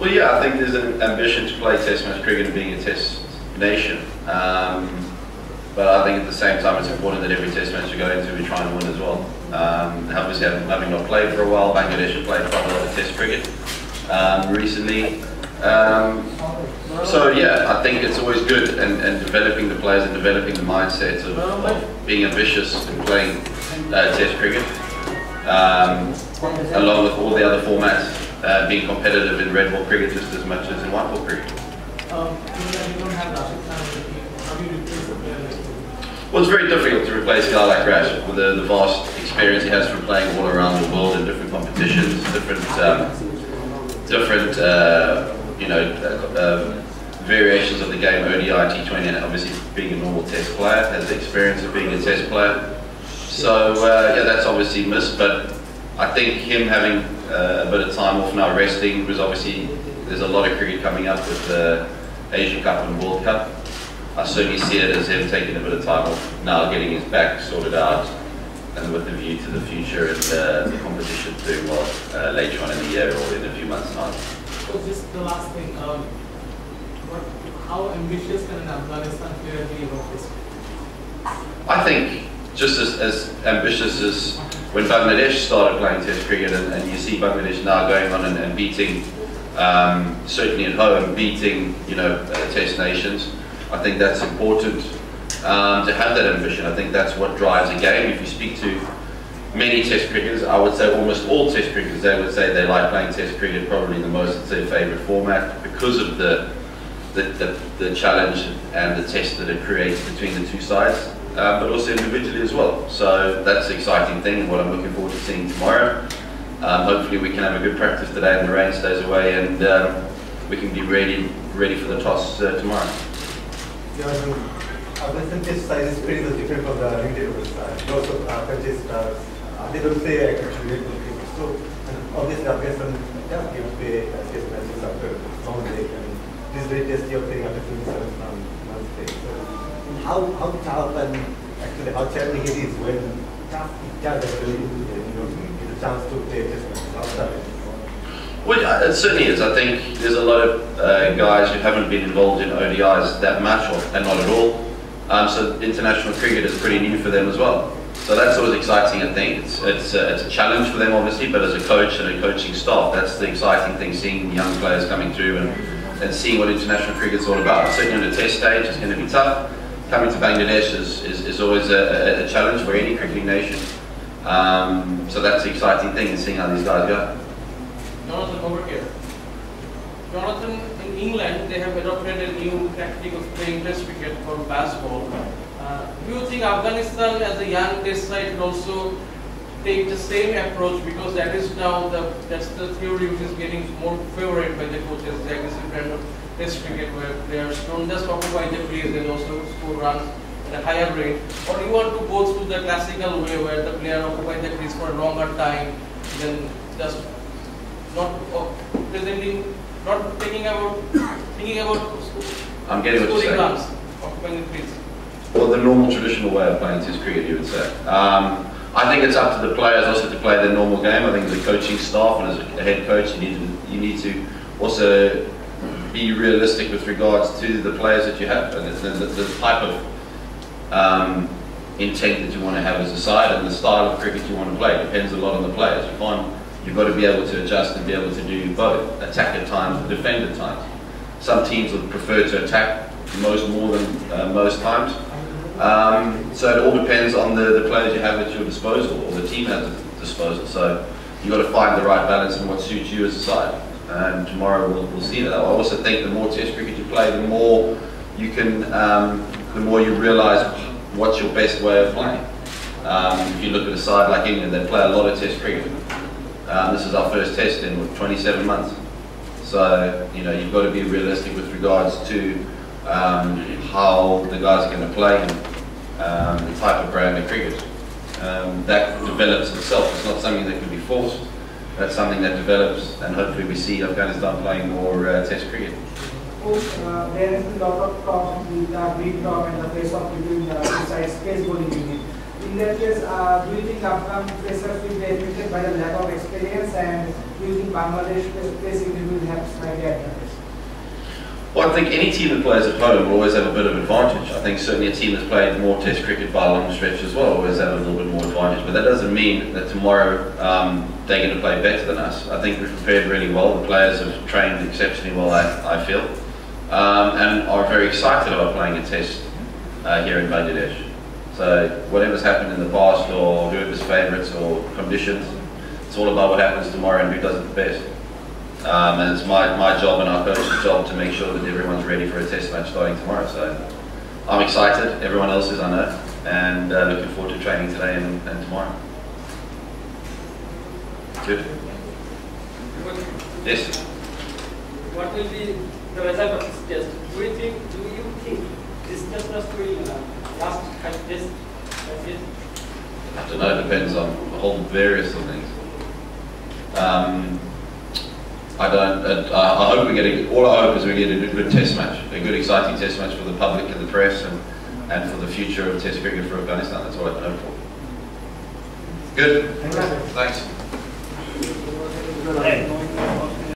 Well, yeah, I think there's an ambition to play Test match cricket and being a Test nation. But I think at the same time it's important that every Test match you go into we try and win as well. Obviously, having not played for a while, Bangladesh have played quite a lot of Test cricket recently. So yeah, I think it's always good and developing the players and developing the mindset of being ambitious and playing Test cricket, along with all the other formats, being competitive in red ball cricket just as much as in white ball cricket. Well, it's very difficult to replace a guy like Rash with the vast experience he has from playing all around the world in different competitions, different variations of the game, ODI, T20, and obviously being a normal Test player, has the experience of being a Test player. So yeah, that's obviously missed, but I think him having a bit of time off now, resting, because obviously there's a lot of cricket coming up with the Asia Cup and World Cup. I certainly see it as him taking a bit of time off now, getting his back sorted out, and with the view to the future and the competition doing well later on in the year or in a few months' time. So just the last thing, how ambitious can an Afghanistan player be about this? I think just as ambitious as when Bangladesh started playing Test cricket, and you see Bangladesh now going on and beating, certainly at home, beating Test nations. I think that's important to have that ambition. I think that's what drives a game. If you speak to many Test cricketers, I would say almost all Test cricketers, they would say they like playing Test cricket probably the most. It's their favourite format because of the challenge and the test that it creates between the two sides, but also individually as well. So that's the exciting thing and what I'm looking forward to seeing tomorrow. Hopefully we can have a good practice today and the rain stays away, and we can be ready for the toss tomorrow. Afghanistan test size is pretty much different from the limited side. Lots of countries, they don't say actually so obviously Afghanistan gives away test matches after long break, and this very test you're playing after 27 months break. So how tough and actually how challenging it is when it does actually get a chance to play test matches? How tough it is? Well, it certainly is. I think there's a lot of guys who haven't been involved in ODIs that much, and not at all. So international cricket is pretty new for them as well. So that's always exciting, I think. It's a challenge for them, obviously, but as a coach and a coaching staff, that's the exciting thing, seeing young players coming through and seeing what international cricket's all about. Certainly on the test stage, it's going to be tough. Coming to Bangladesh is always a challenge for any cricketing nation. So that's the exciting thing, and seeing how these guys go. Jonathan, over here. Jonathan, in England, they have adopted a new tactic of playing test cricket called baseball. Do you think Afghanistan, as a young test side, could also take the same approach, because that is now that's the theory which is getting more favored by the coaches, the aggressive brand of test cricket, where players don't just occupy the crease, they also score runs at a higher rate? Or you want to go through the classical way, where the player occupies the crease for a longer time, then just not presenting, not thinking about I'm getting what you're saying. Runs, occupying the crease. Well, the normal traditional way of playing Test cricket, you would say. I think it's up to the players also to play their normal game. I think as a coaching staff and as a head coach, you need to also be realistic with regards to the players that you have and the type of intent that you want to have as a side, and the style of cricket you want to play. It depends a lot on the players. You've got to be able to adjust and be able to do both, attack at times and defend at times. Some teams would prefer to attack more than most times. So it all depends on the players you have at your disposal, or the team has at its disposal. So you've got to find the right balance and what suits you as a side. And tomorrow we'll see that. I also think the more Test cricket you play, the more you can, the more you realise what's your best way of playing. If you look at a side like England, they play a lot of Test cricket. This is our first test in 27 months. So, you've got to be realistic with regards to how the guys are going to play and the type of brand of cricket. That develops itself. It's not something that can be forced. That's something that develops, and hopefully we see Afghanistan playing more Test cricket. There is a lot of talk with the big talk and the face-off between the two sides, pace bowling unit. in that case, do you think Afghan pacers will be affected by the lack of experience, and do you think Bangladesh pacing will have slightly advantage? Well, I think any team that plays at home will always have a bit of advantage. I think certainly a team that's played more Test cricket by a long stretch as well always have a little bit more advantage. But that doesn't mean that tomorrow they're going to play better than us. I think we've prepared really well. The players have trained exceptionally well, I feel, and are very excited about playing a Test here in Bangladesh. So whatever's happened in the past, or whoever's favourites or conditions, it's all about what happens tomorrow and who does it the best. And it's my job and our coach's job to make sure that everyone's ready for a Test match starting tomorrow. So I'm excited, everyone else is, I know, and looking forward to training today and tomorrow. Good. Yes? What will be the result of this test? Do you think this test will last 5 days? I don't know, it depends on a whole various of things. I hope we get all I hope is we get a good Test match, a good exciting Test match for the public and the press, and for the future of Test cricket for Afghanistan. That's all I can hope for. Good. Thanks.